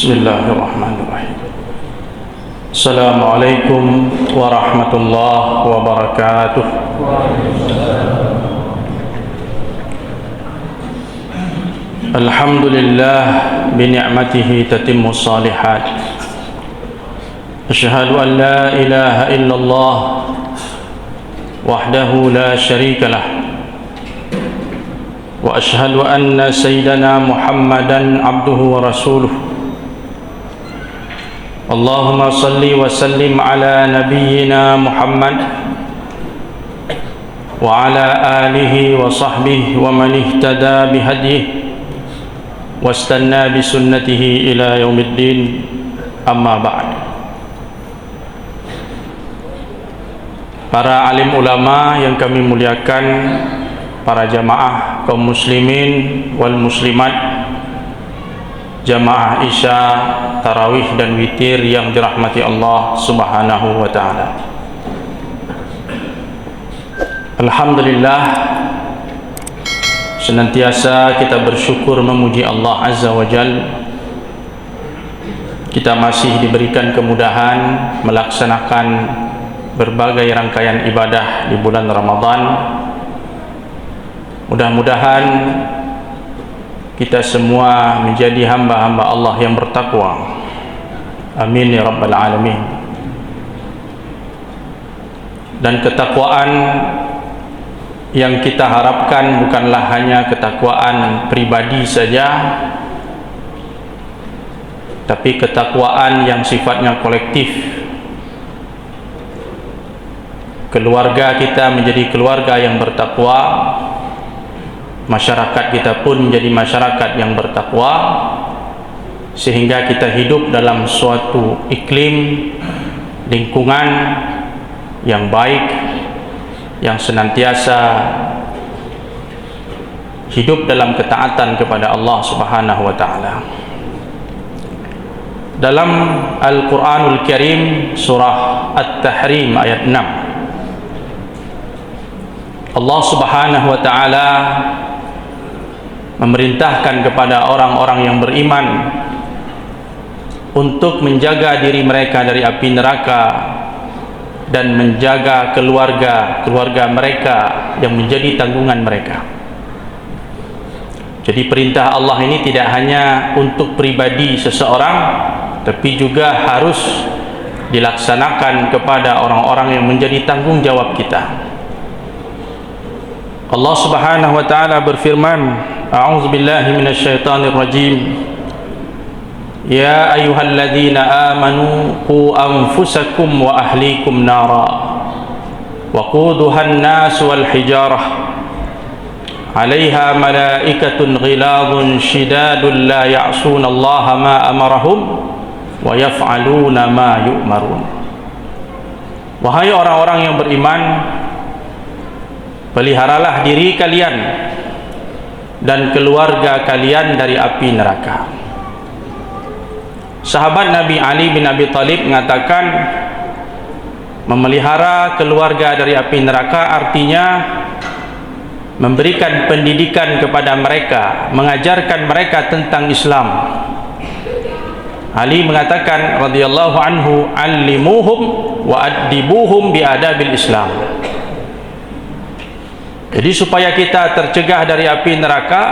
Bismillahirrahmanirrahim. Assalamualaikum warahmatullahi wabarakatuh. Alhamdulillah bini'matihi tatimmu salihat. Asyhadu an la ilaha illallah wahdahu la syarika lah. Wa asyhadu anna sayyidana Muhammadan abduhu wa rasuluh. Allahumma salli wa sallim ala nabiyyina Muhammad wa ala alihi wa sahbihi wa man ihtada bihadihi wastanna bi sunnatihi ila yaumiddin, amma ba'd. Para alim ulama yang kami muliakan, para jamaah kaum muslimin wal muslimat, jamaah isya, tarawih dan witir yang dirahmati Allah subhanahu wa ta'ala. Alhamdulillah, senantiasa kita bersyukur memuji Allah azza wa jal. Kita masih diberikan kemudahan melaksanakan berbagai rangkaian ibadah di bulan Ramadan. Mudah-mudahan kita semua menjadi hamba-hamba Allah yang bertakwa. Amin ya rabbal alamin. Dan ketakwaan yang kita harapkan bukanlah hanya ketakwaan pribadi saja, tapi ketakwaan yang sifatnya kolektif. Keluarga kita menjadi keluarga yang bertakwa, masyarakat kita pun menjadi masyarakat yang bertakwa, sehingga kita hidup dalam suatu iklim lingkungan yang baik, yang senantiasa hidup dalam ketaatan kepada Allah subhanahu wa ta'ala. Dalam Al-Quranul Karim surah At-Tahrim ayat 6, Allah subhanahu wa ta'ala memerintahkan kepada orang-orang yang beriman untuk menjaga diri mereka dari api neraka dan menjaga keluarga mereka yang menjadi tanggungan mereka. Jadi perintah Allah ini tidak hanya untuk pribadi seseorang, tapi juga harus dilaksanakan kepada orang-orang yang menjadi tanggung jawab kita. Allah subhanahu wa ta'ala berfirman, a'udzu billahi minasyaitonir rajim, ya ayyuhalladzina amanu qu anfusakum wa ahlikum nara waquduhan nas wal hijarah 'alaiha malaikatun ghiladun shidadun la ya'suna Allah ma amarahum wa yaf'aluna ma yu'marun. Wahai orang-orang yang beriman, peliharalah diri kalian dan keluarga kalian dari api neraka. Sahabat Nabi Ali bin Abi Thalib mengatakan, memelihara keluarga dari api neraka artinya memberikan pendidikan kepada mereka, mengajarkan mereka tentang Islam. Ali mengatakan radhiyallahu anhu, allimuhum wa addibuhum bi adabil Islam. Jadi supaya kita tercegah dari api neraka,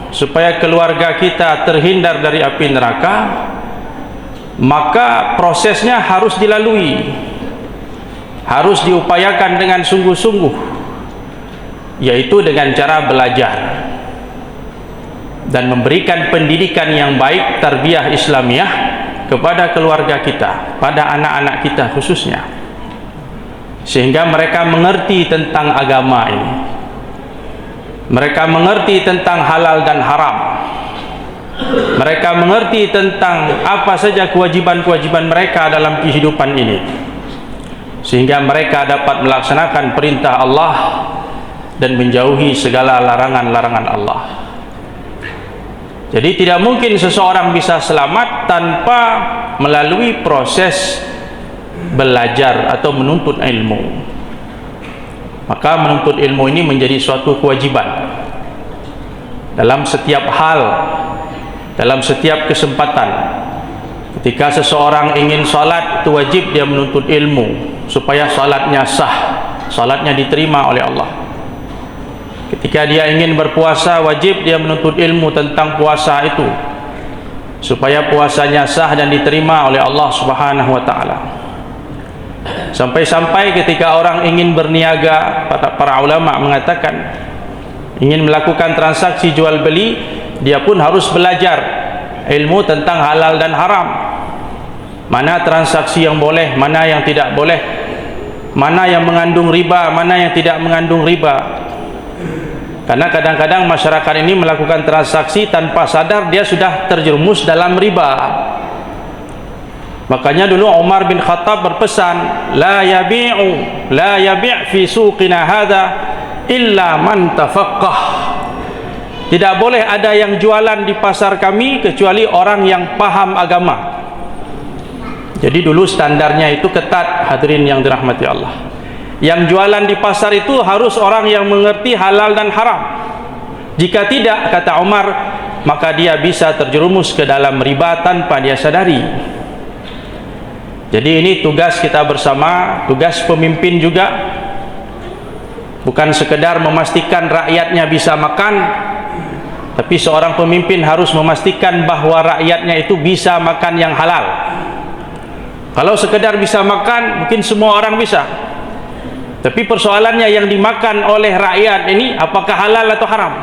supaya keluarga kita terhindar dari api neraka, maka prosesnya harus dilalui, harus diupayakan dengan sungguh-sungguh, yaitu dengan cara belajar dan memberikan pendidikan yang baik, tarbiyah Islamiyah kepada keluarga kita, pada anak-anak kita khususnya, sehingga mereka mengerti tentang agama ini, mereka mengerti tentang halal dan haram, mereka mengerti tentang apa saja kewajiban-kewajiban mereka dalam kehidupan ini, sehingga mereka dapat melaksanakan perintah Allah dan menjauhi segala larangan-larangan Allah. Jadi tidak mungkin seseorang bisa selamat tanpa melalui proses belajar atau menuntut ilmu. Maka menuntut ilmu ini menjadi suatu kewajiban dalam setiap hal, dalam setiap kesempatan, Ketika seseorang ingin salat, itu wajib dia menuntut ilmu supaya salatnya sah, salatnya diterima oleh Allah. Ketika dia ingin berpuasa, wajib dia menuntut ilmu tentang puasa itu supaya puasanya sah dan diterima oleh Allah Subhanahu wa taala. Sampai-sampai ketika orang ingin berniaga, para ulama mengatakan ingin melakukan transaksi jual beli, dia pun harus belajar ilmu tentang halal dan haram. Mana transaksi yang boleh, mana yang tidak boleh, mana yang mengandung riba, mana yang tidak mengandung riba. Karena kadang-kadang masyarakat ini melakukan transaksi tanpa sadar dia sudah terjerumus dalam riba. Makanya dulu Umar bin Khattab berpesan, la yabi' fi suqina hadha illa man tafaqqah. Tidak boleh ada yang jualan di pasar kami kecuali orang yang paham agama. Jadi dulu standarnya itu ketat, hadirin yang dirahmati Allah. Yang jualan di pasar itu harus orang yang mengerti halal dan haram. Jika tidak, kata Umar, maka dia bisa terjerumus ke dalam riba tanpa dia sadari. Jadi ini tugas kita bersama, tugas pemimpin juga. Bukan sekedar memastikan rakyatnya bisa makan, tapi seorang pemimpin harus memastikan bahwa rakyatnya itu bisa makan yang halal. Kalau sekedar bisa makan, mungkin semua orang bisa. Tapi persoalannya yang dimakan oleh rakyat ini apakah halal atau haram?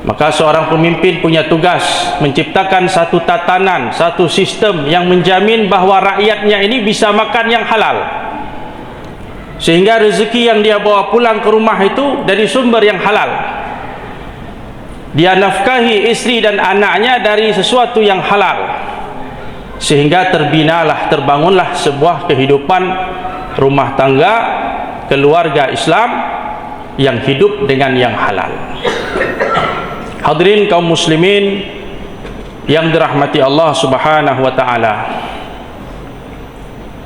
Maka seorang pemimpin punya tugas menciptakan satu tatanan, satu sistem yang menjamin bahwa rakyatnya ini bisa makan yang halal, sehingga rezeki yang dia bawa pulang ke rumah itu dari sumber yang halal. Dia nafkahi istri dan anaknya dari sesuatu yang halal, sehingga terbangunlah sebuah kehidupan rumah tangga, keluarga Islam yang hidup dengan yang halal. Hadirin kaum muslimin yang dirahmati Allah Subhanahu wa taala.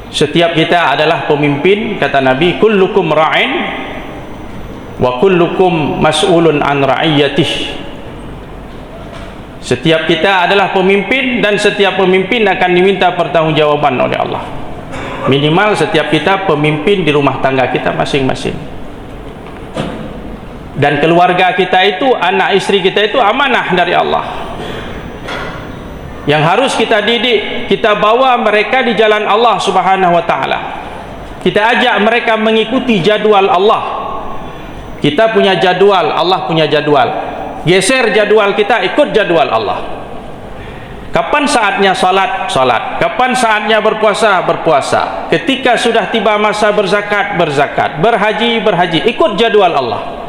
Setiap kita adalah pemimpin, kata Nabi, kullukum ra'in wa kullukum mas'ulun an ra'iyatih. Setiap kita adalah pemimpin dan setiap pemimpin akan diminta pertanggungjawaban oleh Allah. Minimal setiap kita pemimpin di rumah tangga kita masing-masing. Dan keluarga kita itu, anak istri kita itu amanah dari Allah, yang harus kita didik, kita bawa mereka di jalan Allah Subhanahu wa taala. Kita ajak mereka mengikuti jadwal Allah. Kita punya jadwal, Allah punya jadwal. Geser jadwal kita, ikut jadwal Allah. Kapan saatnya salat, salat. Kapan saatnya berpuasa, berpuasa. Ketika sudah tiba masa berzakat, berzakat. Berhaji, berhaji. Ikut jadwal Allah.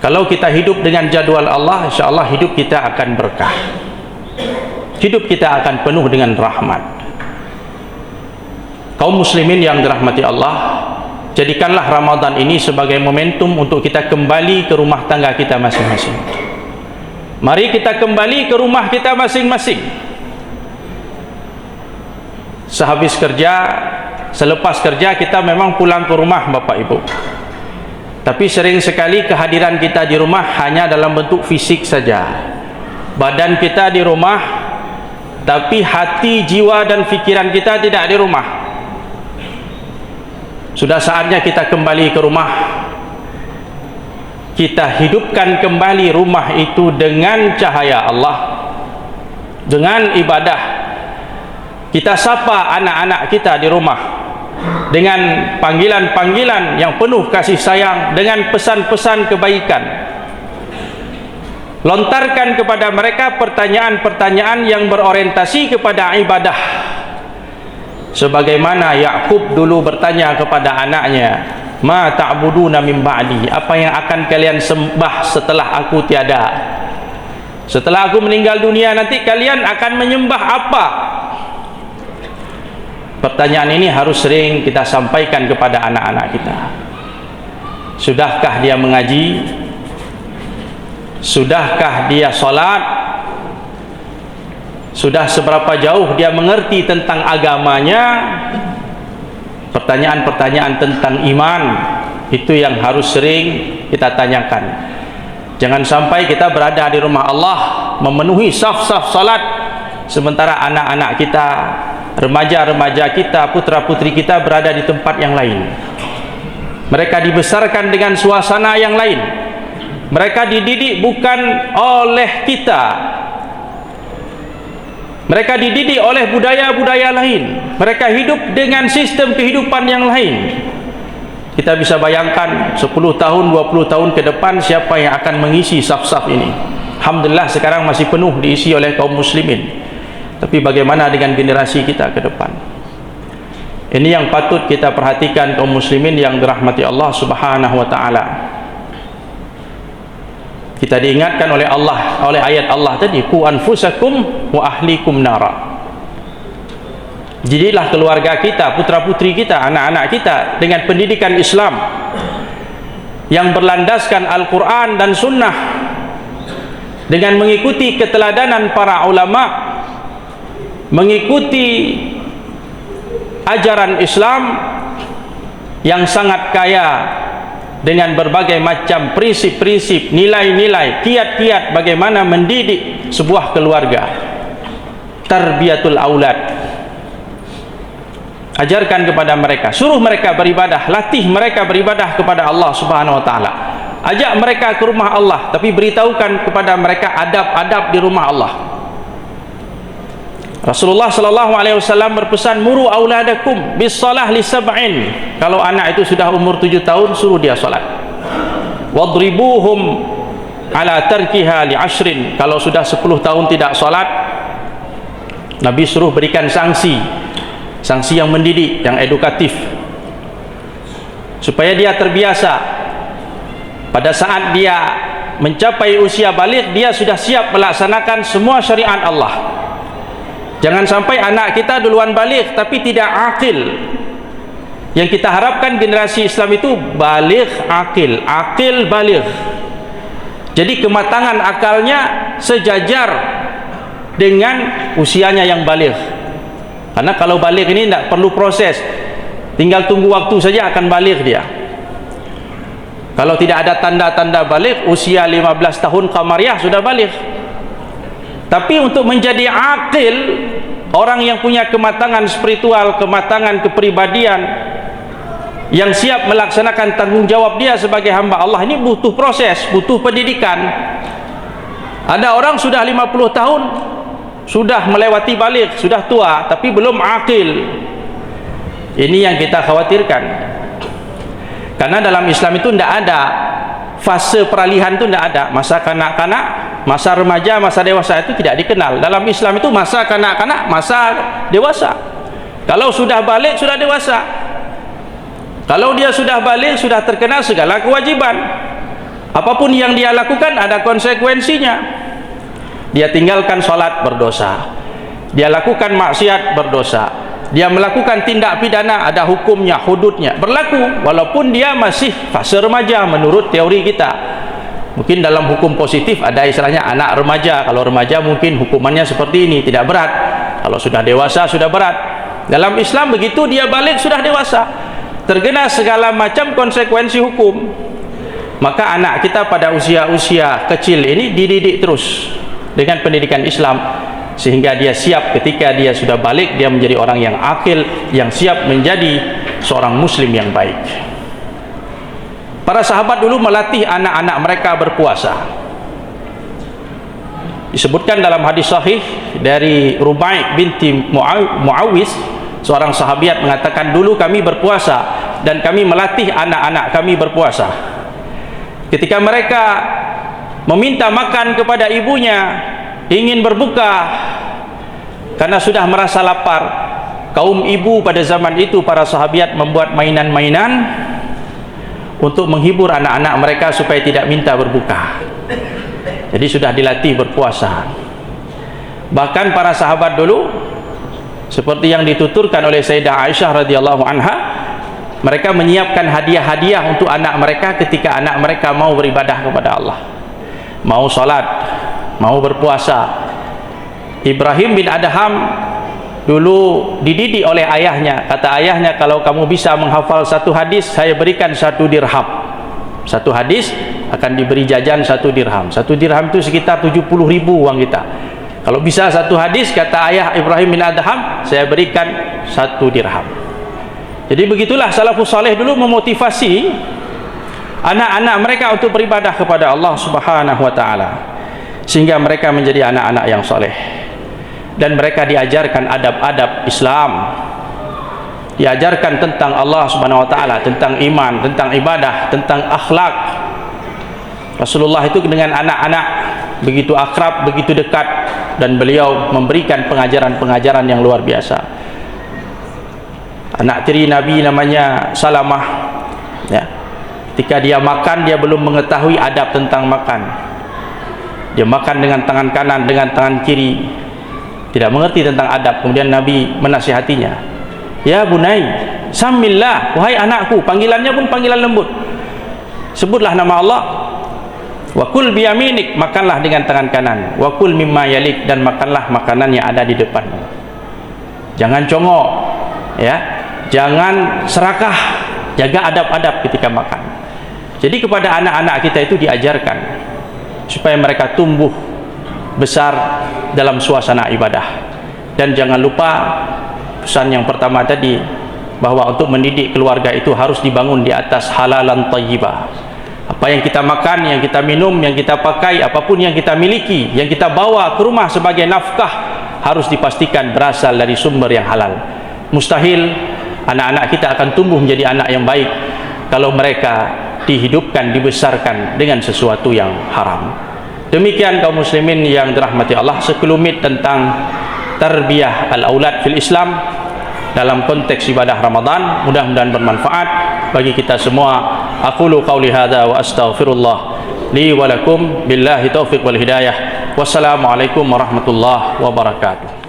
Kalau kita hidup dengan jadwal Allah, insya-Allah hidup kita akan berkah. Hidup kita akan penuh dengan rahmat. Kaum muslimin yang dirahmati Allah, jadikanlah Ramadan ini sebagai momentum untuk kita kembali ke rumah tangga kita masing-masing. Mari kita kembali ke rumah kita masing-masing. Sehabis kerja, selepas kerja kita memang pulang ke rumah Bapak Ibu. Tapi sering sekali kehadiran kita di rumah hanya dalam bentuk fisik saja. Badan kita di rumah, tapi hati, jiwa dan pikiran kita tidak di rumah. Sudah saatnya kita kembali ke rumah. Kita hidupkan kembali rumah itu dengan cahaya Allah, dengan ibadah. Kita sapa anak-anak kita di rumah dengan panggilan-panggilan yang penuh kasih sayang, dengan pesan-pesan kebaikan. Lontarkan kepada mereka pertanyaan-pertanyaan yang berorientasi kepada ibadah, sebagaimana Yakub dulu bertanya kepada anaknya, ma ta'buduna min ba'di, apa yang akan kalian sembah setelah aku tiada? Setelah aku meninggal dunia nanti kalian akan menyembah apa? Pertanyaan ini harus sering kita sampaikan kepada anak-anak kita. Sudahkah dia mengaji? Sudahkah dia salat? Sudah seberapa jauh dia mengerti tentang agamanya? Pertanyaan-pertanyaan tentang iman itu yang harus sering kita tanyakan. Jangan sampai kita berada di rumah Allah, memenuhi saf-saf salat, sementara anak-anak kita, remaja-remaja kita, putra-putri kita berada di tempat yang lain. Mereka dibesarkan dengan suasana yang lain. Mereka dididik bukan oleh kita. Mereka dididik oleh budaya-budaya lain. Mereka hidup dengan sistem kehidupan yang lain. Kita bisa bayangkan 10 tahun, 20 tahun ke depan siapa yang akan mengisi saf-saf ini. Alhamdulillah sekarang masih penuh diisi oleh kaum muslimin. Tapi bagaimana dengan generasi kita ke depan? Ini yang patut kita perhatikan kaum muslimin yang dirahmati Allah Subhanahu wa taala. Kita diingatkan oleh Allah, oleh ayat Allah tadi, qu anfusakum wa ahlikum nara. Jadilah keluarga kita, putra-putri kita, anak-anak kita dengan pendidikan Islam yang berlandaskan Al-Quran dan Sunnah, dengan mengikuti keteladanan para ulama, mengikuti ajaran Islam yang sangat kaya dengan berbagai macam prinsip-prinsip, nilai-nilai, kiat-kiat bagaimana mendidik sebuah keluarga. Tarbiyatul aulad. Ajarkan kepada mereka, suruh mereka beribadah, latih mereka beribadah kepada Allah Subhanahu wa taala. Ajak mereka ke rumah Allah, tapi beritahukan kepada mereka adab-adab di rumah Allah. Rasulullah sallallahu alaihi wasallam berpesan, muru auladakum bis shalah li sab'in. Kalau anak itu sudah umur 7 tahun, suruh dia salat. Wadribuhum ala tarkiha li 10. Kalau sudah 10 tahun tidak salat, Nabi suruh berikan sanksi yang mendidik, yang edukatif, supaya dia terbiasa. Pada saat dia mencapai usia baligh, dia sudah siap melaksanakan semua syariat Allah. Jangan sampai anak kita duluan baligh tapi tidak akil. Yang kita harapkan generasi Islam itu baligh akil, akil baligh. Jadi kematangan akalnya sejajar dengan usianya yang baligh. Karena kalau baligh ini tidak perlu proses, tinggal tunggu waktu saja akan baligh dia. Kalau tidak ada tanda-tanda baligh, usia 15 tahun qamariyah sudah baligh. Tapi untuk menjadi akil, orang yang punya kematangan spiritual, kematangan kepribadian, yang siap melaksanakan tanggung jawab dia sebagai hamba Allah, ini butuh proses, butuh pendidikan. Ada orang sudah 50 tahun, sudah melewati baligh, sudah tua, tapi belum akil. Ini yang kita khawatirkan. Karena dalam Islam itu tidak ada fase peralihan, itu tidak ada. Masa kanak-kanak, masa remaja, masa dewasa itu tidak dikenal. Dalam Islam itu masa kanak-kanak, masa dewasa. Kalau sudah baligh, sudah dewasa. Kalau dia sudah baligh, sudah terkena segala kewajiban. Apapun yang dia lakukan ada konsekuensinya. Dia tinggalkan sholat, berdosa. Dia lakukan maksiat, berdosa. Dia melakukan tindak pidana, ada hukumnya, hududnya berlaku, walaupun dia masih fase remaja menurut teori kita. Mungkin dalam hukum positif ada istilahnya anak remaja. Kalau remaja mungkin hukumannya seperti ini, tidak berat. Kalau sudah dewasa, sudah berat. Dalam Islam begitu dia baligh, sudah dewasa, terkena segala macam konsekuensi hukum. Maka anak kita pada usia-usia kecil ini dididik terus dengan pendidikan Islam, sehingga dia siap ketika dia sudah balik, dia menjadi orang yang akil, yang siap menjadi seorang muslim yang baik. Para sahabat dulu melatih anak-anak mereka berpuasa. Disebutkan dalam hadis sahih dari Rubai' binti Muawiz, seorang sahabiat mengatakan, dulu kami berpuasa dan kami melatih anak-anak kami berpuasa. Ketika mereka meminta makan kepada ibunya, ingin berbuka karena sudah merasa lapar, kaum ibu pada zaman itu, para sahabiat membuat mainan-mainan untuk menghibur anak-anak mereka supaya tidak minta berbuka. Jadi sudah dilatih berpuasa. Bahkan para sahabat dulu, seperti yang dituturkan oleh Sayyidah Aisyah radhiyallahu anha, mereka menyiapkan hadiah-hadiah untuk anak mereka ketika anak mereka mau beribadah kepada Allah, mau sholat, mau berpuasa. Ibrahim bin Adham dulu dididik oleh ayahnya. Kata ayahnya, kalau kamu bisa menghafal satu hadis, saya berikan 1 dirham. Satu hadis akan diberi jajan 1 dirham. 1 dirham itu sekitar 70.000 uang kita. Kalau bisa 1 hadis, kata ayah Ibrahim bin Adham, saya berikan 1 dirham. Jadi begitulah salafus saleh dulu memotivasi anak-anak mereka untuk beribadah kepada Allah Subhanahu wa taala, sehingga mereka menjadi anak-anak yang soleh. Dan mereka diajarkan adab-adab Islam, diajarkan tentang Allah Subhanahu wa taala, tentang iman, tentang ibadah, tentang akhlak. Rasulullah itu dengan anak-anak begitu akrab, begitu dekat, dan beliau memberikan pengajaran-pengajaran yang luar biasa. Anak tiri Nabi namanya Salamah, ya. Ketika dia makan, dia belum mengetahui adab tentang makan. Dia makan dengan tangan kanan, dengan tangan kiri, tidak mengerti tentang adab. Kemudian Nabi menasihatinya, ya bunai, samillah, wahai anakku. Panggilannya pun panggilan lembut, sebutlah nama Allah. Wa kul biyaminik, makanlah dengan tangan kanan. Wa kul mimma yalik, dan makanlah makanan yang ada di depanmu. Jangan congok, ya, jangan serakah, jaga adab-adab ketika makan. Jadi kepada anak-anak kita itu diajarkan supaya mereka tumbuh besar dalam suasana ibadah. Dan jangan lupa pesan yang pertama tadi, bahwa untuk mendidik keluarga itu harus dibangun di atas halalan thayyibah. Apa yang kita makan, yang kita minum, yang kita pakai, apapun yang kita miliki, yang kita bawa ke rumah sebagai nafkah, harus dipastikan berasal dari sumber yang halal. Mustahil anak-anak kita akan tumbuh menjadi anak yang baik kalau mereka dihidupkan, dibesarkan dengan sesuatu yang haram. Demikian kaum muslimin yang dirahmati Allah, sekelumit tentang tarbiyah al-aulad fil Islam dalam konteks ibadah Ramadan. Mudah-mudahan bermanfaat bagi kita semua. Aqulu qawli hadza wa astaghfirullah li wa lakum, billahi taufiq wal hidayah. Wassalamualaikum warahmatullahi wabarakatuh.